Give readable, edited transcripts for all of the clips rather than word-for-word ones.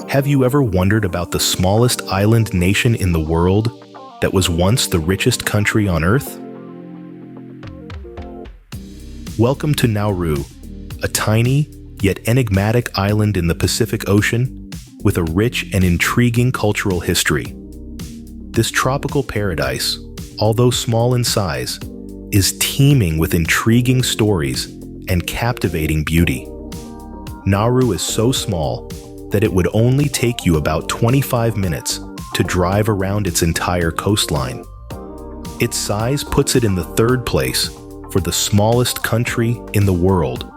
Have you ever wondered about the smallest island nation in the world that was once the richest country on Earth? Welcome to Nauru, a tiny yet enigmatic island in the Pacific Ocean with a rich and intriguing cultural history. This tropical paradise, although small in size, is teeming with intriguing stories and captivating beauty. Nauru is so small that it would only take you about 25 minutes to drive around its entire coastline. Its size puts it in the third place for the smallest country in the world,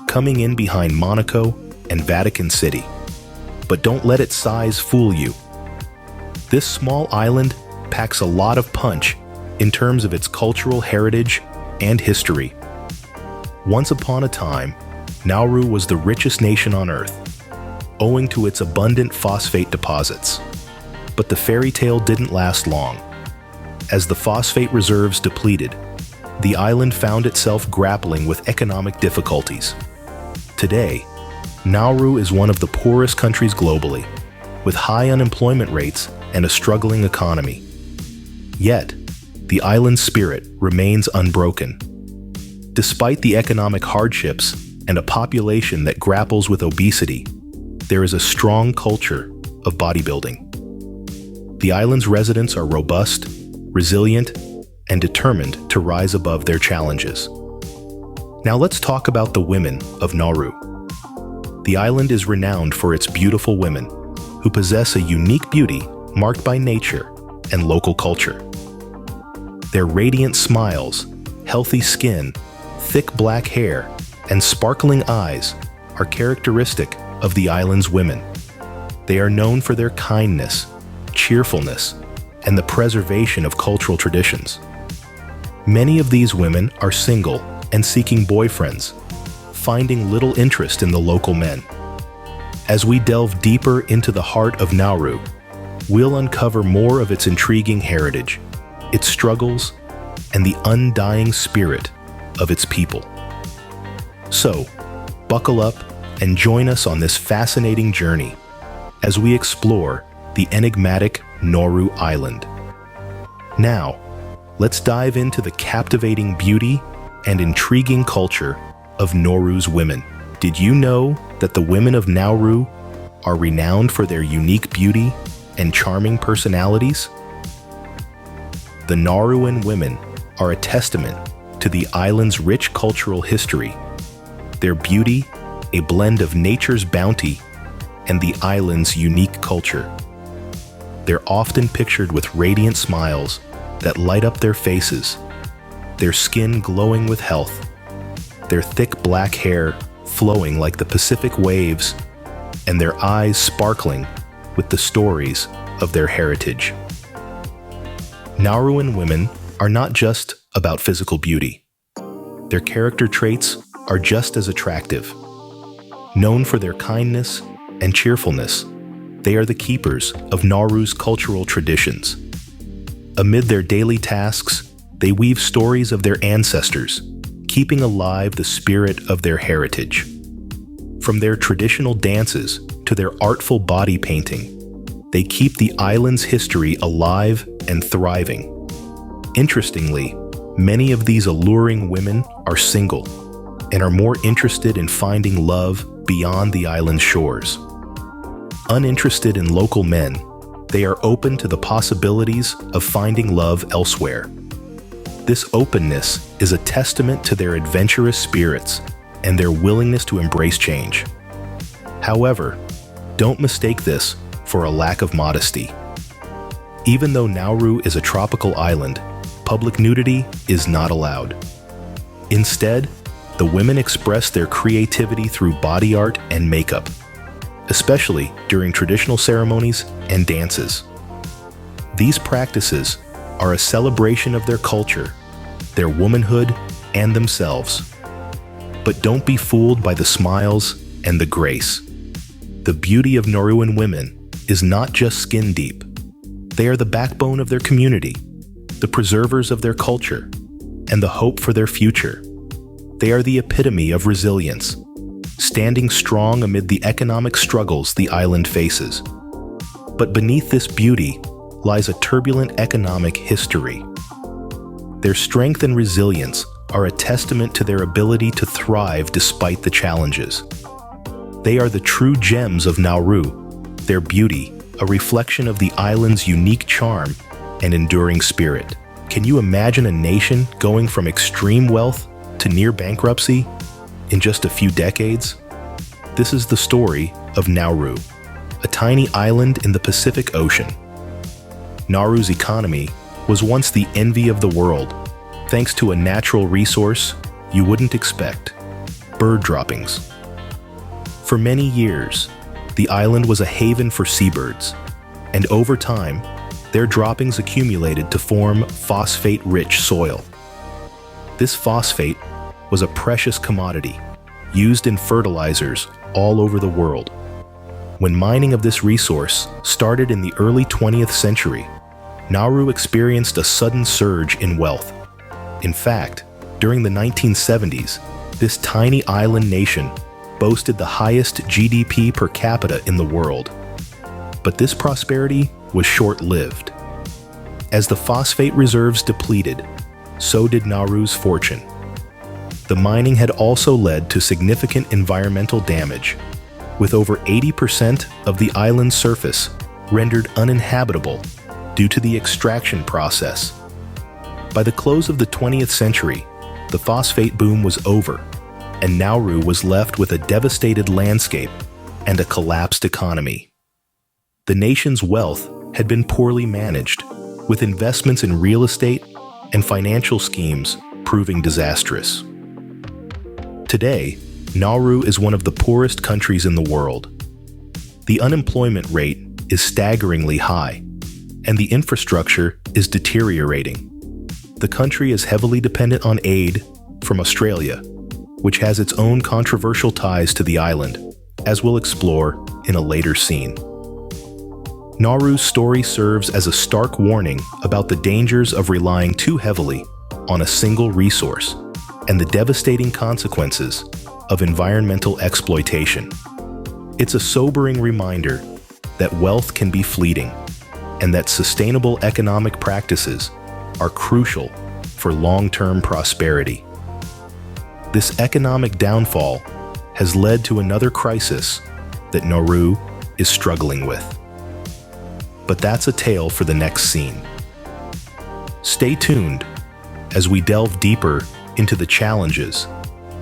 coming in behind Monaco and Vatican City. But don't let its size fool you. This small island packs a lot of punch in terms of its cultural heritage and history. Once upon a time, Nauru was the richest nation on Earth, owing to its abundant phosphate deposits. But the fairy tale didn't last long. As the phosphate reserves depleted, the island found itself grappling with economic difficulties. Today, Nauru is one of the poorest countries globally, with high unemployment rates and a struggling economy. Yet, the island's spirit remains unbroken. Despite the economic hardships and a population that grapples with obesity, there is a strong culture of bodybuilding. The island's residents are robust, resilient, and determined to rise above their challenges. Now let's talk about the women of Nauru. The island is renowned for its beautiful women, who possess a unique beauty marked by nature and local culture. Their radiant smiles, healthy skin, thick black hair, and sparkling eyes are characteristic of the island's women. They are known for their kindness, cheerfulness, and the preservation of cultural traditions. Many of these women are single and seeking boyfriends, finding little interest in the local men. As we delve deeper into the heart of Nauru, we'll uncover more of its intriguing heritage, its struggles, and the undying spirit of its people. So, buckle up and join us on this fascinating journey as we explore the enigmatic Nauru Island. Now, let's dive into the captivating beauty and intriguing culture of Nauru's women. Did you know that the women of Nauru are renowned for their unique beauty and charming personalities? The Nauruan women are a testament to the island's rich cultural history. Their beauty, a blend of nature's bounty and the island's unique culture. They're often pictured with radiant smiles that light up their faces, their skin glowing with health, their thick black hair flowing like the Pacific waves, and their eyes sparkling with the stories of their heritage. Nauruan women are not just about physical beauty. Their character traits are just as attractive. Known for their kindness and cheerfulness, they are the keepers of Nauru's cultural traditions. Amid their daily tasks, they weave stories of their ancestors, keeping alive the spirit of their heritage. From their traditional dances to their artful body painting, they keep the island's history alive and thriving. Interestingly, many of these alluring women are single and are more interested in finding love beyond the island's shores. Uninterested in local men, they are open to the possibilities of finding love elsewhere. This openness is a testament to their adventurous spirits and their willingness to embrace change. However, don't mistake this for a lack of modesty. Even though Nauru is a tropical island, public nudity is not allowed. Instead, the women express their creativity through body art and makeup, especially during traditional ceremonies and dances. These practices are a celebration of their culture, their womanhood, and themselves. But don't be fooled by the smiles and the grace. The beauty of Nauruan women is not just skin deep. They are the backbone of their community, the preservers of their culture, and the hope for their future. They are the epitome of resilience, standing strong amid the economic struggles the island faces. But beneath this beauty lies a turbulent economic history. Their strength and resilience are a testament to their ability to thrive despite the challenges. They are the true gems of Nauru, their beauty, a reflection of the island's unique charm and enduring spirit. Can you imagine a nation going from extreme wealth to near bankruptcy in just a few decades? This is the story of Nauru, a tiny island in the Pacific Ocean. Nauru's economy was once the envy of the world, thanks to a natural resource you wouldn't expect: bird droppings. For many years, the island was a haven for seabirds, and over time, their droppings accumulated to form phosphate-rich soil. This phosphate was a precious commodity used in fertilizers all over the world. When mining of this resource started in the early 20th century, Nauru experienced a sudden surge in wealth. In fact, during the 1970s, this tiny island nation boasted the highest GDP per capita in the world. But this prosperity was short-lived. As the phosphate reserves depleted, so did Nauru's fortune. The mining had also led to significant environmental damage, with over 80% of the island's surface rendered uninhabitable due to the extraction process. By the close of the 20th century, the phosphate boom was over, and Nauru was left with a devastated landscape and a collapsed economy. The nation's wealth had been poorly managed, with investments in real estate and financial schemes proving disastrous. Today, Nauru is one of the poorest countries in the world. The unemployment rate is staggeringly high, and the infrastructure is deteriorating. The country is heavily dependent on aid from Australia, which has its own controversial ties to the island, as we'll explore in a later scene. Nauru's story serves as a stark warning about the dangers of relying too heavily on a single resource and the devastating consequences of environmental exploitation. It's a sobering reminder that wealth can be fleeting and that sustainable economic practices are crucial for long-term prosperity. This economic downfall has led to another crisis that Nauru is struggling with. But that's a tale for the next scene. Stay tuned as we delve deeper into the challenges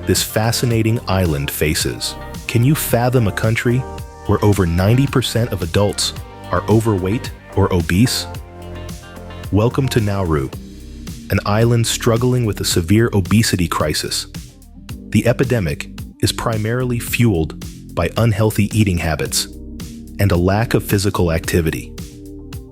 this fascinating island faces. Can you fathom a country where over 90% of adults are overweight or obese? Welcome to Nauru, an island struggling with a severe obesity crisis. The epidemic is primarily fueled by unhealthy eating habits and a lack of physical activity.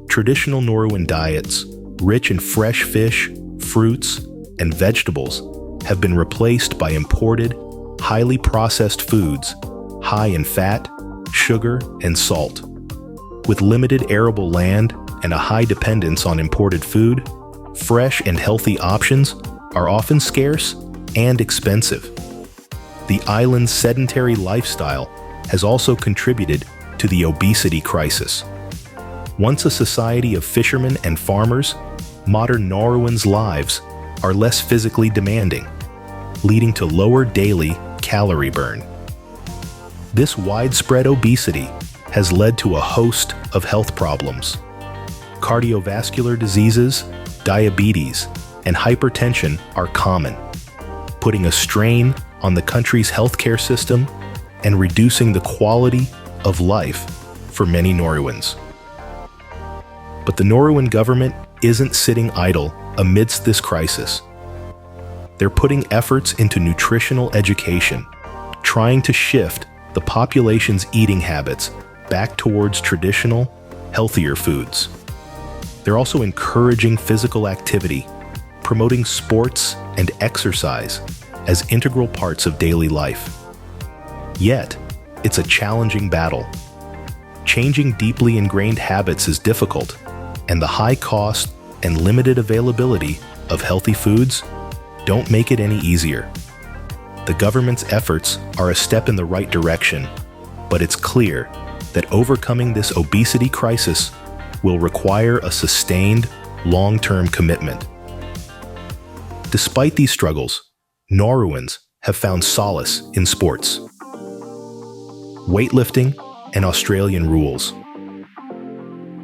Traditional Nauruan diets, rich in fresh fish, fruits, and vegetables, have been replaced by imported, highly processed foods, high in fat, sugar, and salt. With limited arable land and a high dependence on imported food, fresh and healthy options are often scarce and expensive. The island's sedentary lifestyle has also contributed to the obesity crisis. Once a society of fishermen and farmers, modern Nauruans' lives are less physically demanding, leading to lower daily calorie burn. This widespread obesity has led to a host of health problems. Cardiovascular diseases, diabetes, and hypertension are common, putting a strain on the country's healthcare system and reducing the quality of life for many Nauruans. But the Nauruan government isn't sitting idle amidst this crisis. They're putting efforts into nutritional education, trying to shift the population's eating habits back towards traditional, healthier foods. They're also encouraging physical activity, promoting sports and exercise as integral parts of daily life. Yet, it's a challenging battle. Changing deeply ingrained habits is difficult, and the high cost and limited availability of healthy foods don't make it any easier. The government's efforts are a step in the right direction, but it's clear that overcoming this obesity crisis will require a sustained, long-term commitment. Despite these struggles, Nauruans have found solace in sports. Weightlifting and Australian rules.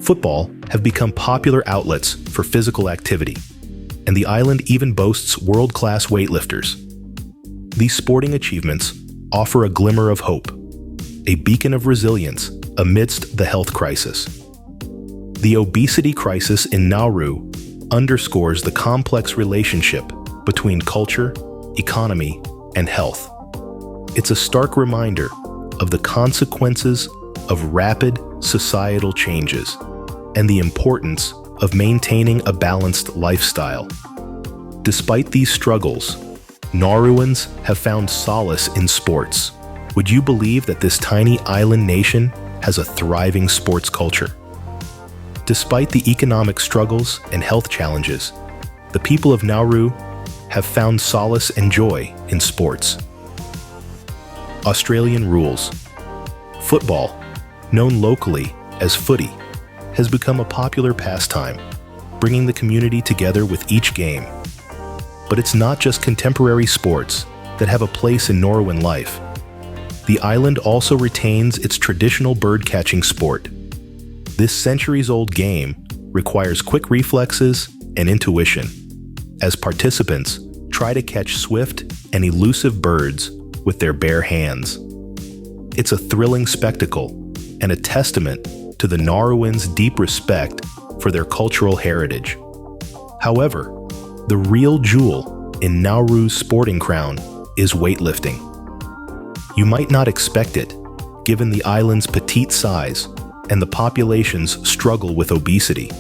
Football have become popular outlets for physical activity, and the island even boasts world-class weightlifters. These sporting achievements offer a glimmer of hope, a beacon of resilience amidst the health crisis. The obesity crisis in Nauru underscores the complex relationship between culture, economy, and health. It's a stark reminder of the consequences of rapid societal changes and the importance of maintaining a balanced lifestyle. Despite these struggles, Nauruans have found solace in sports. Would you believe that this tiny island nation has a thriving sports culture? Despite the economic struggles and health challenges, the people of Nauru have found solace and joy in sports. Australian rules. Football, known locally as footy, has become a popular pastime, bringing the community together with each game. But it's not just contemporary sports that have a place in Nauruan life. The island also retains its traditional bird-catching sport. This centuries-old game requires quick reflexes and intuition, as participants try to catch swift and elusive birds with their bare hands. It's a thrilling spectacle and a testament to the Nauruans' deep respect for their cultural heritage. However, the real jewel in Nauru's sporting crown is weightlifting. You might not expect it, given the island's petite size and the population's struggle with obesity.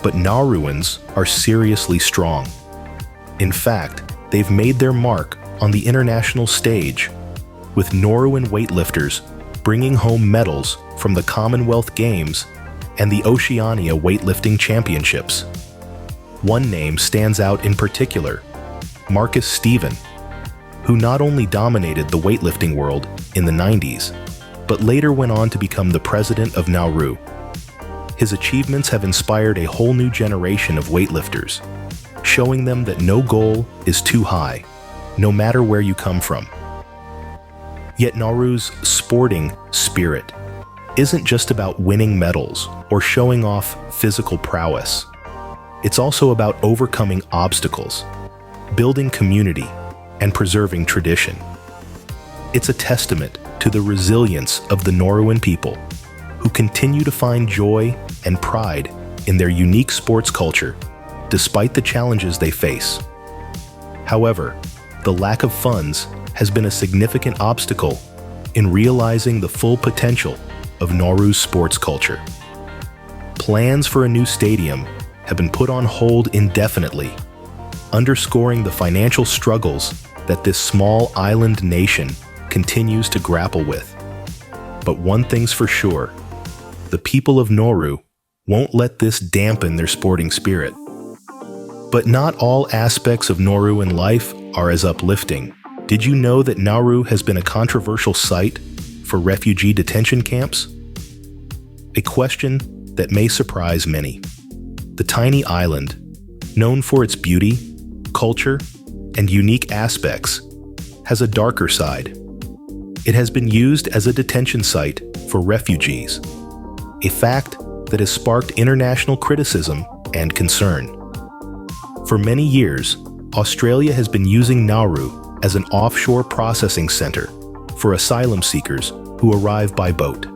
But Nauruans are seriously strong. In fact, they've made their mark on the international stage, with Nauruan weightlifters bringing home medals from the Commonwealth Games and the Oceania Weightlifting Championships. One name stands out in particular, Marcus Stephen, who not only dominated the weightlifting world in the 90s, but later went on to become the president of Nauru. His achievements have inspired a whole new generation of weightlifters, showing them that no goal is too high, no matter where you come from. Yet Nauru's sporting spirit isn't just about winning medals or showing off physical prowess. It's also about overcoming obstacles, building community, and preserving tradition. It's a testament to the resilience of the Nauruan people, who continue to find joy and pride in their unique sports culture, despite the challenges they face. However, the lack of funds has been a significant obstacle in realizing the full potential of Nauru's sports culture. Plans for a new stadium have been put on hold indefinitely, underscoring the financial struggles that this small island nation continues to grapple with. But one thing's for sure, the people of Nauru won't let this dampen their sporting spirit. But not all aspects of Nauruan life are as uplifting. Did you know that Nauru has been a controversial site for refugee detention camps? A question that may surprise many. The tiny island, known for its beauty, culture, and unique aspects, has a darker side. It has been used as a detention site for refugees, a fact that has sparked international criticism and concern. For many years, Australia has been using Nauru as an offshore processing center for asylum seekers who arrive by boat.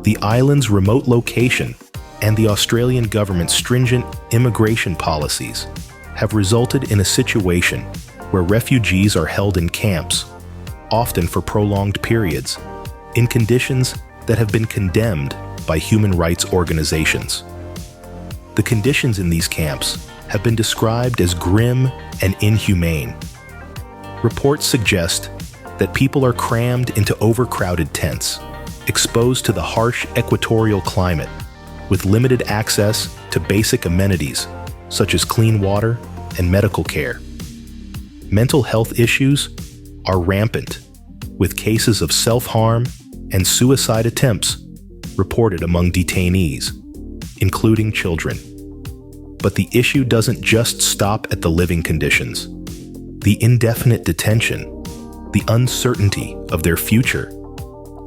The island's remote location and the Australian government's stringent immigration policies have resulted in a situation where refugees are held in camps, often for prolonged periods, in conditions that have been condemned by human rights organizations. The conditions in these camps have been described as grim and inhumane. Reports suggest that people are crammed into overcrowded tents, exposed to the harsh equatorial climate, with limited access to basic amenities such as clean water and medical care. Mental health issues are rampant, with cases of self-harm and suicide attempts reported among detainees, including children. But the issue doesn't just stop at the living conditions. The indefinite detention, the uncertainty of their future,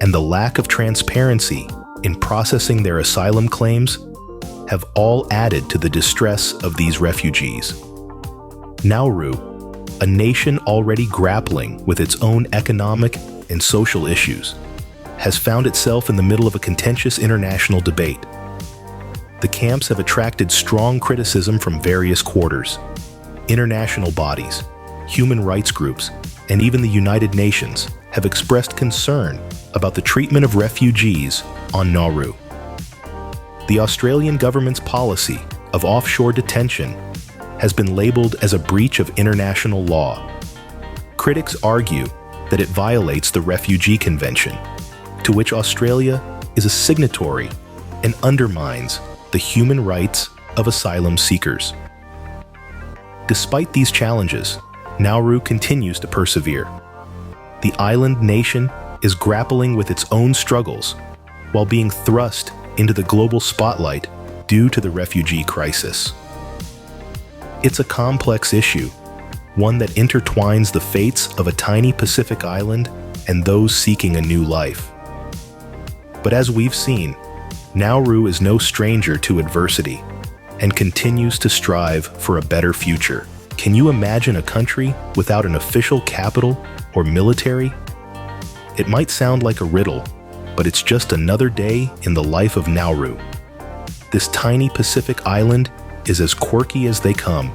and the lack of transparency in processing their asylum claims have all added to the distress of these refugees. Nauru, a nation already grappling with its own economic and social issues, has found itself in the middle of a contentious international debate. The camps have attracted strong criticism from various quarters. International bodies, human rights groups, and even the United Nations have expressed concern about the treatment of refugees on Nauru. The Australian government's policy of offshore detention has been labeled as a breach of international law. Critics argue that it violates the Refugee Convention, to which Australia is a signatory, and undermines the human rights of asylum seekers. Despite these challenges, Nauru continues to persevere. The island nation is grappling with its own struggles while being thrust into the global spotlight due to the refugee crisis. It's a complex issue, one that intertwines the fates of a tiny Pacific island and those seeking a new life. But as we've seen, Nauru is no stranger to adversity and continues to strive for a better future. Can you imagine a country without an official capital or military? It might sound like a riddle, but it's just another day in the life of Nauru. This tiny Pacific island is as quirky as they come,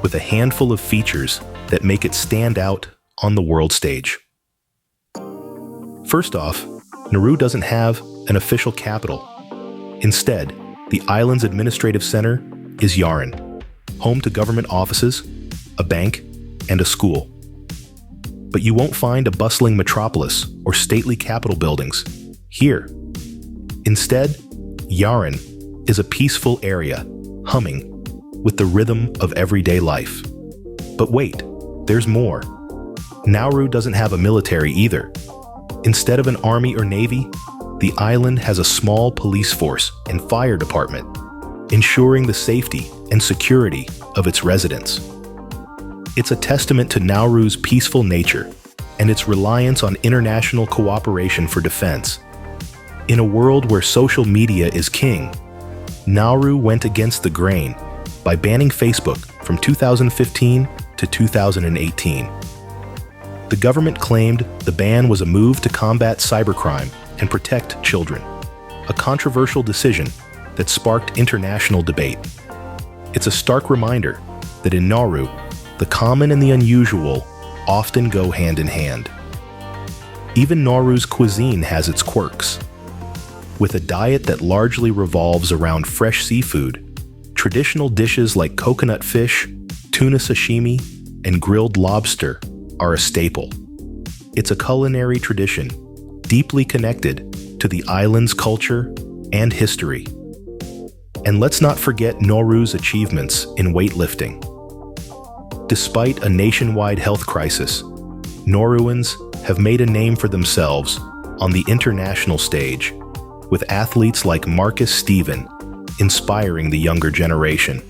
with a handful of features that make it stand out on the world stage. First off, Nauru doesn't have an official capital. Instead, the island's administrative center is Yaren, home to government offices, a bank, and a school. But you won't find a bustling metropolis or stately capitol buildings here. Instead, Yaren is a peaceful area, humming with the rhythm of everyday life. But wait, there's more. Nauru doesn't have a military either. Instead of an army or navy, the island has a small police force and fire department, ensuring the safety and security of its residents. It's a testament to Nauru's peaceful nature and its reliance on international cooperation for defense. In a world where social media is king, Nauru went against the grain by banning Facebook from 2015 to 2018. The government claimed the ban was a move to combat cybercrime and protect children, a controversial decision that sparked international debate. It's a stark reminder that in Nauru, the common and the unusual often go hand in hand. Even Nauru's cuisine has its quirks. With a diet that largely revolves around fresh seafood, traditional dishes like coconut fish, tuna sashimi, and grilled lobster are a staple. It's a culinary tradition deeply connected to the island's culture and history. And let's not forget Nauru's achievements in weightlifting. Despite a nationwide health crisis, Nauruans have made a name for themselves on the international stage, with athletes like Marcus Stephen inspiring the younger generation.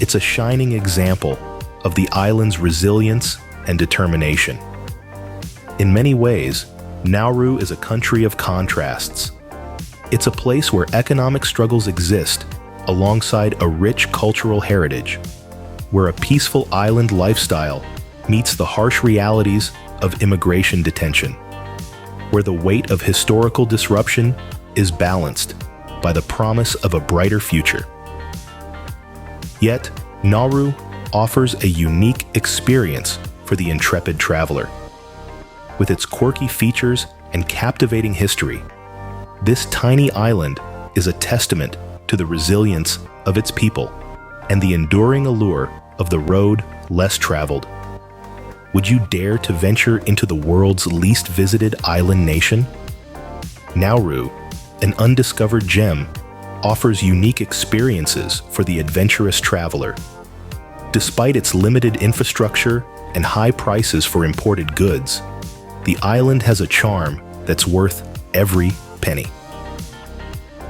It's a shining example of the island's resilience and determination. In many ways, Nauru is a country of contrasts. It's a place where economic struggles exist alongside a rich cultural heritage, where a peaceful island lifestyle meets the harsh realities of immigration detention, where the weight of historical disruption is balanced by the promise of a brighter future. Yet, Nauru offers a unique experience for the intrepid traveler. With its quirky features and captivating history, this tiny island is a testament to the resilience of its people and the enduring allure of the road less traveled. Would you dare to venture into the world's least visited island nation? Nauru, an undiscovered gem, offers unique experiences for the adventurous traveler. Despite its limited infrastructure and high prices for imported goods, the island has a charm that's worth every penny.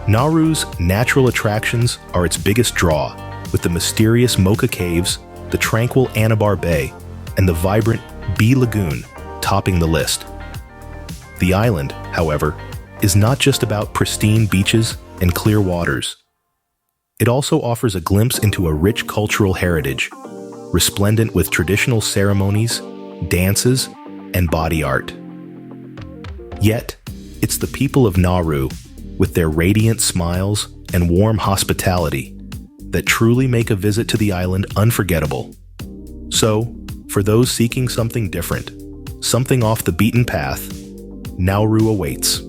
Nauru's natural attractions are its biggest draw, with the mysterious Mocha Caves, the tranquil Anabar Bay, and the vibrant Bee Lagoon topping the list. The island, however, is not just about pristine beaches and clear waters. It also offers a glimpse into a rich cultural heritage, resplendent with traditional ceremonies, dances, and body art. Yet, it's the people of Nauru, with their radiant smiles and warm hospitality, that truly make a visit to the island unforgettable. So, for those seeking something different, something off the beaten path, Nauru awaits.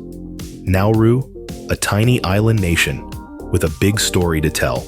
Nauru, a tiny island nation with a big story to tell.